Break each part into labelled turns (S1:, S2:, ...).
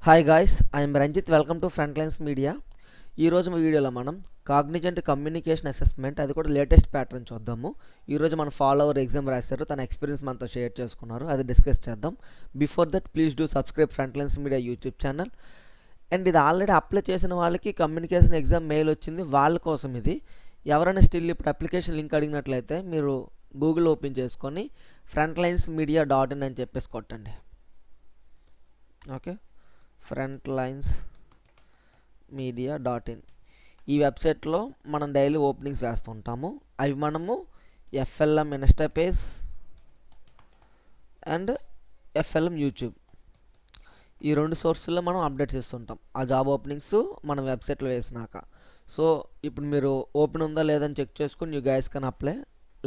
S1: Hi guys, I'm Ranjith. Welcome to Frontlines Media. ఈరోజు మా వీడియోలో మనం కాగ్నిజెంట్ కమ్యూనికేషన్ అసెస్మెంట్, అది కూడా లేటెస్ట్ ప్యాటర్న్ చూద్దాము. ఈరోజు మన ఫాలోవర్ ఎగ్జామ్ రాశారు, తన ఎక్స్పీరియన్స్ మనతో షేర్ చేసుకున్నారు, అది డిస్కస్ చేద్దాం. Before that please do subscribe Frontlines media YouTube channel. And ఇది ఆల్రెడీ అప్లై చేసిన వాళ్ళకి కమ్యూనికేషన్ ఎగ్జామ్ మెయిల్ వచ్చింది, వాళ్ళ కోసం ఇది. ఎవరైనా స్టిల్ ఇప్పుడు అప్లికేషన్ లింక్ అడిగినట్లయితే మీరు గూగుల్ ఓపెన్ చేసుకొని frontlinesmedia.in అని చెప్పేసి కొట్టండి. Okay, frontlinesmedia.in. ఈ వెబ్సైట్లో మనం డైలీ ఓపెనింగ్స్ వేస్తుంటాము. అవి మనము FLM Insta page and FLM YouTube, ఈ రెండు సోర్సుల్లో మనం అప్డేట్స్ ఇస్తుంటాం ఆ జాబ్ ఓపెనింగ్స్ మనం వెబ్సైట్లో వేసినాక. సో ఇప్పుడు మీరు ఓపెన్ ఉందా లేదని చెక్ చేసుకుని you guys can apply.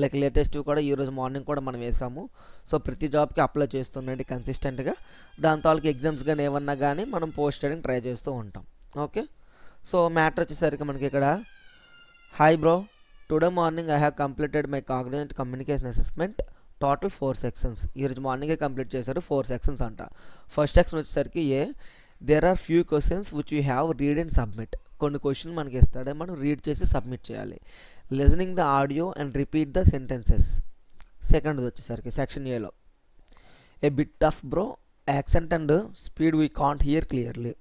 S1: Like latest కూడా ఈరోజు మార్నింగ్ కూడా మనం వేసాము. సో ప్రతి జాబ్కి అప్లై చేస్తుండండి కన్సిస్టెంట్గా. దాంతో వాళ్ళకి ఎగ్జామ్స్ కానీ ఏమన్నా కానీ మనం పోస్ట్ చేయడానికి ట్రై చేస్తూ ఉంటాం. ఓకే, సో మ్యాటర్ వచ్చేసరికి మనకి ఇక్కడ, hi bro, today morning I have completed my Cognizant communication assessment, total 4 sections. ఈరోజు మార్నింగే కంప్లీట్ చేశారు, 4 సెక్షన్స్ అంట. ఫస్ట్ సెక్షన్ వచ్చేసరికి there are few questions which you have read and submit. కొన్ని క్వశ్చన్ మనకి ఇస్తాడే, మనం రీడ్ చేసి సబ్మిట్ చేయాలి. Listening the audio and repeat the sentences. సెకండ్ది వచ్చేసరికి సెక్షన్ ఏలో, a bit of bro, accent and speed we can't hear clearly.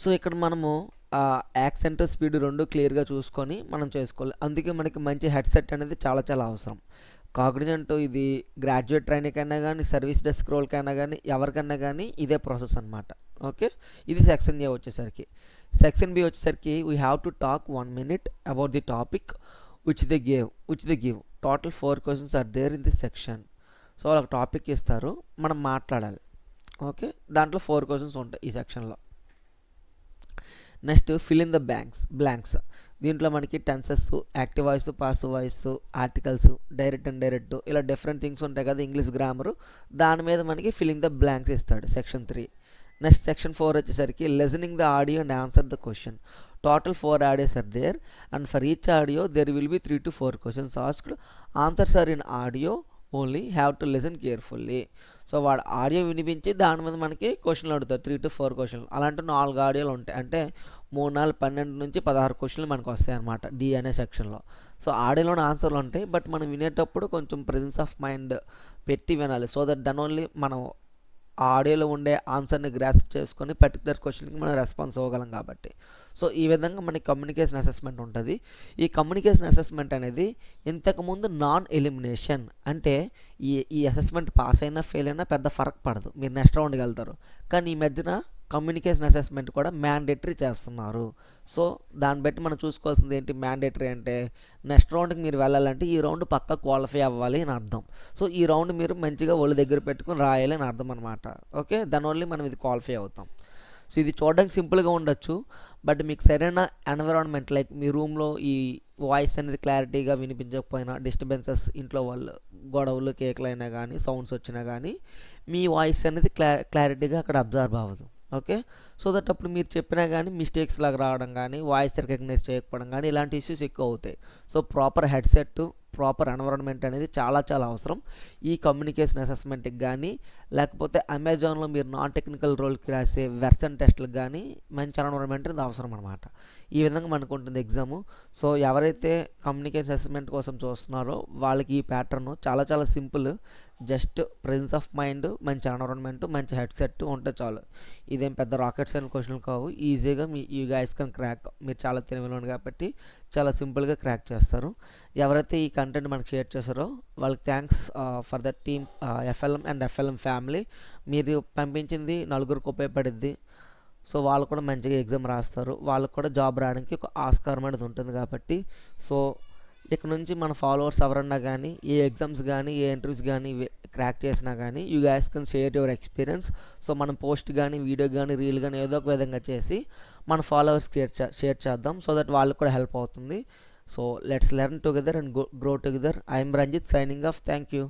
S1: So ఇక్కడ మనము యాక్సెంట్ స్పీడ్ రెండు క్లియర్గా చూసుకొని మనం చేసుకోవాలి. అందుకే మనకి మంచి హెడ్సెట్ అనేది చాలా చాలా అవసరం. కాగ్నిజెంట్ ఇది గ్రాడ్యుయేట్ ట్రైనింగ్ అయినా కానీ, సర్వీస్ డెస్క్ రోల్కైనా కానీ, ఎవరికైనా కానీ ఇదే ప్రాసెస్ అనమాట. ఓకే, ఇది సెక్షన్ ఏ వచ్చేసరికి. సెక్షన్ బి వచ్చేసరికి we have to talk 1 minute about the topic which they give. Total 4 questions are there in this section. So వాళ్ళకి టాపిక్ ఇస్తారు, మనం మాట్లాడాలి. ఓకే, దాంట్లో 4 questions ఉంటాయి ఈ సెక్షన్లో. Next fill in the blanks. దీంట్లో మనకి tenses, active voice, passive voice, articles, direct and direct, ఇలా డిఫరెంట్ థింగ్స్ ఉంటాయి కదా, ఇంగ్లీష్ గ్రామరు. దాని మీద మనకి ఫిల్లింగ్ ద బ్లాంక్స్ ఇస్తాడు, సెక్షన్ 3. నెక్స్ట్ సెక్షన్ 4 వచ్చేసరికి listening the audio and answer the question. Total 4 audios are there and for each audio there will be 3 to 4 questions asked. Answers are in audio only, have to listen carefully. So వాడు audio వినిపించి దాని మీద మనకి క్వశ్చన్లు అడుగుతారు, 3 to 4 questions. అలాంటి 4 ఆడియోలు ఉంటాయి, అంటే 3, 4, 12 నుంచి 16 questions మనకు వస్తాయి అనమాట డి అనే సెక్షన్లో. సో ఆడియోలోని ఆన్సర్లు ఉంటాయి, బట్ మనం వినేటప్పుడు కొంచెం ప్రెజెన్స్ ఆఫ్ మైండ్ పెట్టి వినాలి. సో దట్ దెన్ ఓన్లీ మనం ఆ ఆడియోలో ఉండే ఆన్సర్ని గ్రాస్ప్ చేసుకొని పర్టికులర్ క్వశ్చన్కి మనం రెస్పాన్స్ అవ్వగలం కాబట్టి. సో ఈ విధంగా మనకి కమ్యూనికేషన్ అసెస్మెంట్ ఉంటుంది. ఈ కమ్యూనికేషన్ అసెస్మెంట్ అనేది ఇంతకుముందు నాన్ ఎలిమినేషన్, అంటే ఈ అసెస్మెంట్ పాస్ అయినా ఫెయిల్ అయినా పెద్ద ఫరక్ పడదు, మీరు నెక్స్ట్ రౌండ్కి వెళ్తారు. కానీ ఈ మధ్యన కమ్యూనికేషన్ అసెస్మెంట్ కూడా మ్యాండేటరీ చేస్తున్నారు. సో దాన్ని బట్టి మనం చూసుకోవాల్సింది ఏంటి, మ్యాండేటరీ అంటే నెక్స్ట్ రౌండ్కి మీరు వెళ్ళాలంటే ఈ రౌండ్ పక్కా క్వాలిఫై అవ్వాలి అని అర్థం. సో ఈ రౌండ్ మీరు మంచిగా ఒళ్ళు దగ్గర పెట్టుకుని రాయాలి అని అర్థం అనమాట. ఓకే, దానివల్ల మనం ఇది క్వాలిఫై అవుతాం. సో ఇది చూడడానికి సింపుల్గా ఉండొచ్చు, బట్ మీకు సరైన ఎన్విరాన్మెంట్, లైక్ మీ రూమ్లో ఈ వాయిస్ అనేది క్లారిటీగా వినిపించకపోయినా, డిస్టర్బెన్సెస్, ఇంట్లో వాళ్ళు గొడవలు, కేకులు అయినా కానీ, సౌండ్స్ వచ్చినా కానీ మీ వాయిస్ అనేది క్లారిటీగా అక్కడ అబ్జర్వ్ అవ్వదు. ఓకే, సో దట్ అప్పుడు మీరు చెప్పినా కానీ మిస్టేక్స్ లాగా రావడం కానీ, వాయిస్ రికగ్నైజ్ చేయకపోవడం కానీ, ఇలాంటి ఇష్యూస్ ఎక్కువ అవుతాయి. So proper headset, proper environment అనేది చాలా చాలా అవసరం ఈ కమ్యూనికేషన్ అసెస్మెంట్కి కానీ, లేకపోతే అమెజాన్లో మీరు నాన్ టెక్నికల్ రోల్కి రాసే వెర్షన్ టెస్ట్లకు కానీ మంచి ఎన్విరాన్మెంట్ అనేది అవసరం అనమాట. ఈ విధంగా మనకు ఉంటుంది ఎగ్జాము. సో ఎవరైతే కమ్యూనికేషన్ అసెస్మెంట్ కోసం చూస్తున్నారో వాళ్ళకి ఈ ప్యాటర్న్ చాలా చాలా simple. Just presence of mind, మంచి ఎన్విరాన్మెంట్, మంచి హెడ్సెట్ ఉంటే చాలు. ఇదేం పెద్ద రాకెట్ సైన్స్ క్వశ్చన్లు కావు, ఈజీగా ఈ గైస్ కెన్ క్రాక్. మీరు చాలా తెలివిలోను కాబట్టి చాలా సింపుల్గా క్రాక్ చేస్తారు. ఎవరైతే ఈ కంటెంట్ మనకు షేర్ చేశారో వాళ్ళకి thanks for the team FLM and FLM family. మీరు పంపించింది నలుగురికి ఉపయోగపడిద్ది. సో వాళ్ళు కూడా మంచిగా ఎగ్జామ్ రాస్తారు, వాళ్ళకు కూడా జాబ్ రావడానికి ఒక ఆస్కారం అనేది ఉంటుంది కాబట్టి. సో ఇక్కడ నుంచి మన ఫాలోవర్స్ ఎవరన్నా కానీ ఏ ఎగ్జామ్స్ కానీ, ఏ ఇంటర్వ్యూస్ కానీ క్రాక్ చేసినా కానీ you guys can share your experience. So మనం పోస్ట్ కానీ, వీడియో కానీ, రీల్ కానీ ఏదో ఒక విధంగా చేసి మన ఫాలోవర్స్కి షేర్ చేద్దాం. సో దట్ వాళ్ళకి కూడా హెల్ప్ అవుతుంది. So let's learn together and grow together. I'm Ranjith signing off. Thank you.